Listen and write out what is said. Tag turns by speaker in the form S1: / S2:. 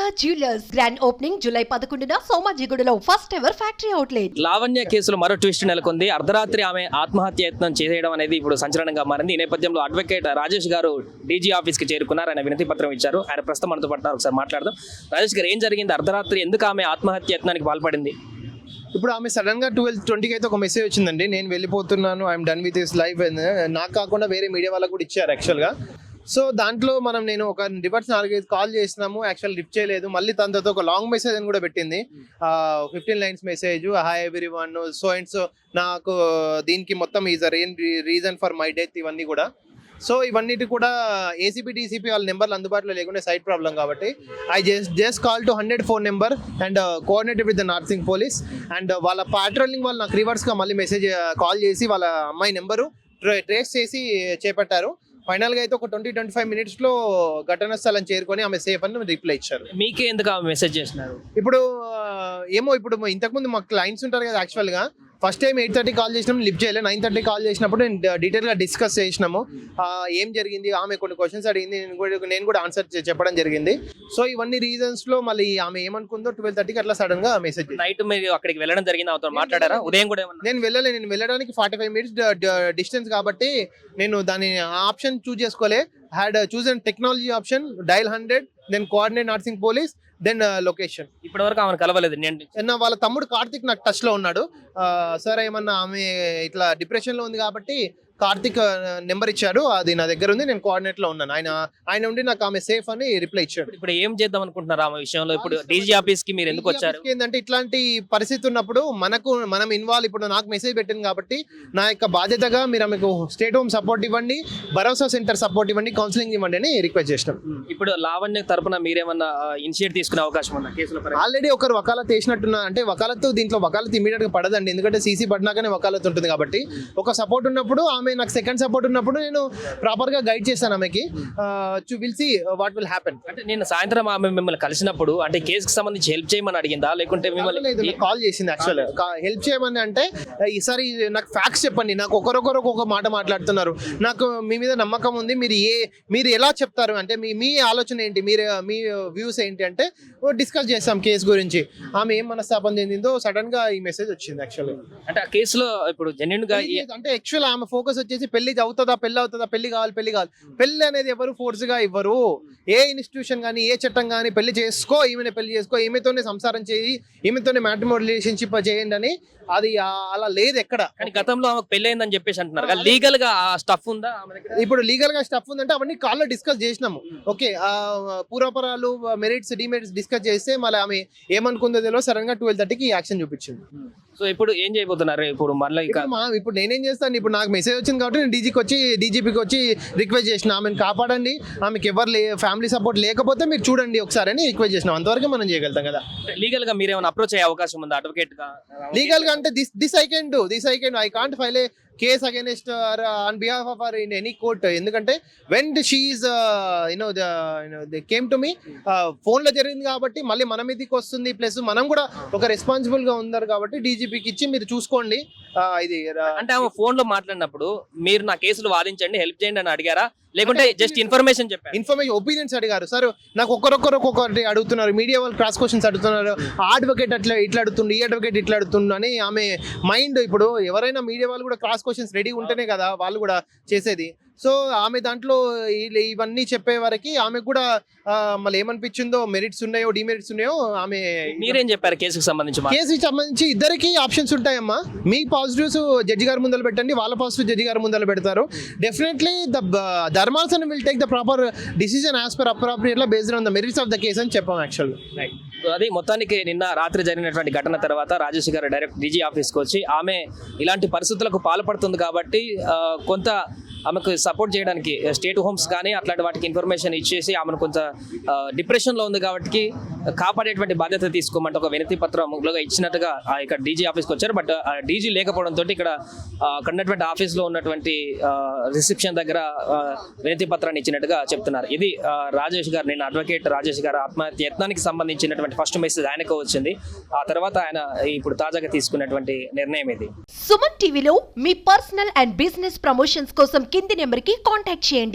S1: Sharada jewellers grand opening July 11న సోమాజిగూడలో first ever factory outlet.
S2: Lavanya కేసులో మరో ట్విస్ట్ నెలకొంది. అర్ధరాత్రి ఆమె ఆత్మహత్య యత్నం చేయడం అనేది ఇప్పుడు సంచలనంగా మారింది. ఈ నేపథ్యంలో అడ్వకేట్ రాజేష్ గారు డీజీ ఆఫీస్కి చేరుకున్నారు. ఆయన వినతి పత్రం ఇచ్చారు. ఆయన ప్రస్తుతం మనతో పట్టినారు. ఒకసారి మాట్లాడదాం. రాజేష్ గారు, ఏం జరిగింది? అర్ధరాత్రి ఎందుకు ఆమె ఆత్మహత్య యత్నానికి పాల్పడింది?
S3: ఇప్పుడు ఆమె సడన్ గా 12:20 అయితే ఒక మెసేజ్ వచ్చిందండి, నేను వెళ్ళిపోతున్నాను, I'm done with this life. నాకు కాకుండా వేరే మీడియా వాళ్ళకు కూడా ఇచ్చారు యాక్చువల్గా. సో దాంట్లో నేను ఒక రివర్స్ 4-5 కాల్ చేసినాము, యాక్చువల్ లిఫ్ట్ చేయలేదు. మళ్ళీ తన తర్వాత ఒక లాంగ్ మెసేజ్ అని కూడా పెట్టింది, 15 lines message. Hi everyone, so and so నాకు దీనికి మొత్తం is reason for my death, ఇవన్నీ కూడా. సో ఇవన్నిటి కూడా ఏసీపీ డీసీపీ వాళ్ళ నెంబర్లు అందుబాటులో లేకుండా సైట్ ప్రాబ్లం కాబట్టి I just call to 100 phone number and coordinated with the Narsing police. And వాళ్ళ పాట్రోలింగ్ వాళ్ళు నాకు రివర్స్గా మళ్ళీ మెసేజ్ కాల్ చేసి వాళ్ళ అమ్మాయి నెంబరు ట్రేస్ చేసి చేపట్టారు. ఫైనల్గా అయితే ఒక 20-25 మినిట్స్లో ఘటనా స్థలం చేరుకొని ఆమె సేఫ్ అని రిప్లై ఇచ్చారు.
S2: మీకే ఎందుకు ఆమె మెసేజ్ చేసినారు?
S3: ఇప్పుడు ఇప్పుడు ఇంతకుముందు మాకు క్లయింట్స్ ఉంటారు కదా, యాక్చువల్గా ఫస్ట్ టైం 8:30 కాల్ చేసినాము, లిఫ్ట్ చేయలేదు. 9:30 కాల్ చేసినప్పుడు నేను డీటెయిల్గా డిస్కస్ చేసినాము, ఏం జరిగింది, ఆమె కొన్ని క్వశ్చన్స్ అడిగింది, నేను కూడా ఆన్సర్ చెప్పడం జరిగింది. సో ఇవన్నీ రీజన్స్లో మళ్ళీ ఆమె ఏమనుకుందో 12:30కి అట్లా సడన్గా మెసేజ్.
S2: నైట్ మీరు అక్కడికి వెళ్ళడం జరిగింది, అవుతారు మాట్లాడారా? ఉదయం కూడా
S3: నేను వెళ్ళడానికి 45 మినిట్స్ డిస్టెన్స్ కాబట్టి నేను దాని ఆప్షన్ చూజ్ చేసుకోలే. Had chosen technology option, dial 100, then coordinate Narsing police, then location.
S2: ఇప్పటి వరకు ఆమెను కలవలేదు.
S3: నేను వాళ్ళ తమ్ముడు కార్తిక్ నాకు టచ్ లో ఉన్నాడు. సార్ ఏమన్నా ఆమె ఇట్లా డిప్రెషన్ లో ఉంది కాబట్టి కార్తిక్ నెంబర్ ఇచ్చాడు, అది నా దగ్గర ఉంది, నేను కోఆర్డినేట్ లో ఉన్నాను. ఆయన ఉండి నాకు ఆమె సేఫ్ అని రిప్లై ఇచ్చాడు.
S2: ఇప్పుడు ఏం చేద్దాం అనుకుంటున్నారు ఆమె విషయంలో? ఇప్పుడు డీజీ ఆఫీస్ కి మీరు ఎందుకు వచ్చారు?
S3: ఏంటంటే ఇట్లాంటి పరిస్థితి ఉన్నప్పుడు మనం ఇన్వాల్వ్, ఇప్పుడు నాకు మెసేజ్ పెట్టింది కాబట్టి నా యొక్క బాధ్యతగా మీరు ఆమెకు స్టేట్ హోమ్ సపోర్ట్ ఇవ్వండి, భరోసా సెంటర్ సపోర్ట్ ఇవ్వండి, కౌన్సిలింగ్ ఇవ్వండి అని రిక్వెస్ట్ చేసినాం.
S2: ఇప్పుడు లావణ్య తరపున మీరేమన్నా ఇనిషియేట్ తీసుకునే అవకాశం ఉందా కేసులో?
S3: ఆల్రెడీ ఒకరు వకాలత్ వేసినట్టున్నా, అంటే వకాలత్ దీంట్లో వకాలత్ ఇమీడియట్ గా పడదండి, ఎందుకంటే సీసీ పడినాకనే వకాలత్ ఉంటుంది కాబట్టి. ఒక సపోర్ట్ ఉన్నప్పుడు ఆమె నాకు సెకండ్ సపోర్ట్ ఉన్నప్పుడు నేను ప్రాపర్ గా గైడ్ చేస్తాను ఆమెకి. Will see what will happen.
S2: అంటే నేను సాయంత్రం ఆమె మిమ్మల్ని కలిసినప్పుడు అంటే కేసుకి సంబంధించి హెల్ప్ చేయమని అడిగిందా, లేకుంటే మిమ్మల్ని
S3: కాల్ చేసింది? యాక్చువల్ హెల్ప్ చేయమని అంటే, ఈసారి నాకు ఫ్యాక్ట్స్ చెప్పండి, నాకు ఒకరొకరు ఒక మాట మాట్లాడుతున్నారు, నాకు మీ మీద నమ్మకం ఉంది, మీరు ఎలా చెప్తారు అంటే మీ ఆలోచన ఏంటి, మీ వ్యూస్ ఏంటి అంటే డిస్కస్ చేస్తాం కేసు గురించి. ఆమె ఏం మనస్తాపం చెందిందో సడన్ గా ఈ మెసేజ్ వచ్చింది. యాక్చువల్
S2: అంటే ఆ కేసులో ఇప్పుడు జెన్యూన్ గా
S3: అంటే యాక్చువల్ ఆమె ఫోకస్ వచ్చేసి పెళ్లి అవుతుందా, పెళ్లి కావాలి. పెళ్లి అనేది ఎవరు ఫోర్స్ గా ఇవ్వరు. ఏ ఇన్స్టిట్యూషన్ కానీ ఏ చట్టం కానీ పెళ్లి చేసుకో, ఈమెనే పెళ్లి చేసుకో, ఈమెతోనే సంసారం చేయి, ఈమెతోనే మ్యాట్రిమోనియల్ రిలేషన్షిప్ చేయండి అని, అది అలా లేదు ఎక్కడ.
S2: కానీ గతంలో ఆమెకు పెళ్లి అయిందని చెప్పేసి అంటున్నారు. లీగల్ గా ఆ స్టఫ్ ఉందా?
S3: ఇప్పుడు లీగల్ గా స్టఫ్ ఉందంటే అవన్నీ కాల్లో డిస్కస్ చేసినాము. ఓకే, పూర్వపరాలు, మెరిట్స్, డిమెరిట్స్ డిస్కస్ చేస్తే మళ్ళీ ఆమె ఏమనుకుందో తెలియదు, సడన్ గా 12:30కి యాక్షన్ చూపించింది.
S2: సో ఇప్పుడు ఏం చేయబోతున్నారు? ఇప్పుడు మళ్ళీ
S3: ఇప్పుడు నేనేం చేస్తాను, ఇప్పుడు నాకు మెసేజ్ వచ్చింది కాబట్టి నేను డీజీపీకి వచ్చి రిక్వెస్ట్ చేసిన, ఆమెను కాపాడండి, ఆమెకి ఎవరు ఫ్యామిలీ సపోర్ట్ లేకపోతే మీరు చూడండి ఒకసారి అని రిక్వెస్ట్ చేసినాం. అంతవరకు మనం చేయగలుగుతాం కదా.
S2: లీగల్ గా మీరు ఏమైనా అప్రోచ్ అయ్యే అవకాశం ఉందా అడ్వకేట్ గా?
S3: లీగల్ గా అంటే this I can do, I can't file a case against on behalf of her in any court. ఎందుకంటే when she is they came to me, phone లో జరిగింది కాబట్టి మళ్ళీ మన మీదకి వస్తుంది. ప్లస్ మనం కూడా ఒక రెస్పాన్సిబుల్ గా ఉన్నారు కాబట్టి డీజీపీకి ఇచ్చి మీరు చూసుకోండి. ఇది
S2: అంటే ఆమె ఫోన్ లో మాట్లాడినప్పుడు మీరు నా కేసులు వాదించండి, హెల్ప్ చేయండి అని అడిగారా, లేకుంటే జస్ట్ ఇన్ఫర్మేషన్ చెప్పారు?
S3: ఇన్ఫర్మేషన్, ఒపీనియన్స్ అడిగారు. సార్ నాకు ఒక్కొక్కటి అడుగుతున్నారు, మీడియా వాళ్ళు క్రాస్ క్వశ్చన్స్ అడుగుతున్నారు, ఆ అడ్వకేట్ ఇట్లా అడుగుతుండు, ఈ అడ్వకేట్ ఇట్లా అడుగుతుండు అని ఆమె మైండ్. ఇప్పుడు ఎవరైనా మీడియా వాళ్ళు కూడా క్రాస్ క్వశ్చన్స్ రెడీ ఉంటేనే కదా వాళ్ళు కూడా చేసేది. సో ఆమె దాంట్లో ఇవన్నీ చెప్పే వరకు ఆమె కూడా మళ్ళీ ఏమనిపించిందో, మెరిట్స్ ఉన్నాయో డిమెరిట్స్ ఉన్నాయో. ఆమె
S2: మీరేం చెప్పారు కేసుకి సంబంధించి?
S3: ఇద్దరికి ఆప్షన్స్ ఉంటాయమ్మా. మీ పాజిటివ్స్ జడ్జి గారి ముందర పెట్టండి, వాళ్ళ పాజిటివ్ జడ్జి గారి ముందర పెడతారు. డెఫినెట్లీ ధర్మాసనం will take the proper decision as per appropriately based on the merits of the case అని చెప్పాం. యాక్చువల్
S2: అది మొత్తానికి నిన్న రాత్రి జరిగినటువంటి ఘటన తర్వాత రాజేష్ గారు డైరెక్ట్ డీజీ ఆఫీస్కి వచ్చి ఆమె ఇలాంటి పరిస్థితులకు పాల్పడుతుంది కాబట్టి కొంత ఆమెకు సపోర్ట్ చేయడానికి స్టేట్ హోమ్స్ కానీ అట్లాంటి వాటికి ఇన్ఫర్మేషన్ ఇచ్చేసి ఆమెను కొంత డిప్రెషన్లో ఉంది కాబట్టి కాపాడేటువంటి బాధ్యత తీసుకోమంటే ఒక వినతి పత్రంలో ఇచ్చినట్టుగా ఇక్కడ డీజీ ఆఫీస్కి వచ్చారు. బట్ డీజీ లేకపోవడంతో ఇక్కడ ఉన్నటువంటి ఆఫీస్లో ఉన్నటువంటి రిసెప్షన్ దగ్గర వినతి పత్రాన్ని ఇచ్చినట్టుగా చెప్తున్నారు. ఇది రాజేష్ గారు, నిన్న అడ్వకేట్ రాజేష్ గారు ఆత్మహత్య యత్నానికి సంబంధించినటువంటి ఫస్ట్ మెసేజ్ ఆయనకు వచ్చింది. ఆ తర్వాత ఆయన ఇప్పుడు తాజాగా తీసుకున్నటువంటి నిర్ణయం ఇది.
S1: సుమన్ టీవీలో మీ పర్సనల్ అండ్ బిజినెస్ ప్రమోషన్స్ కోసం కింది నెంబర్కి కాంటాక్ట్ చేయండి.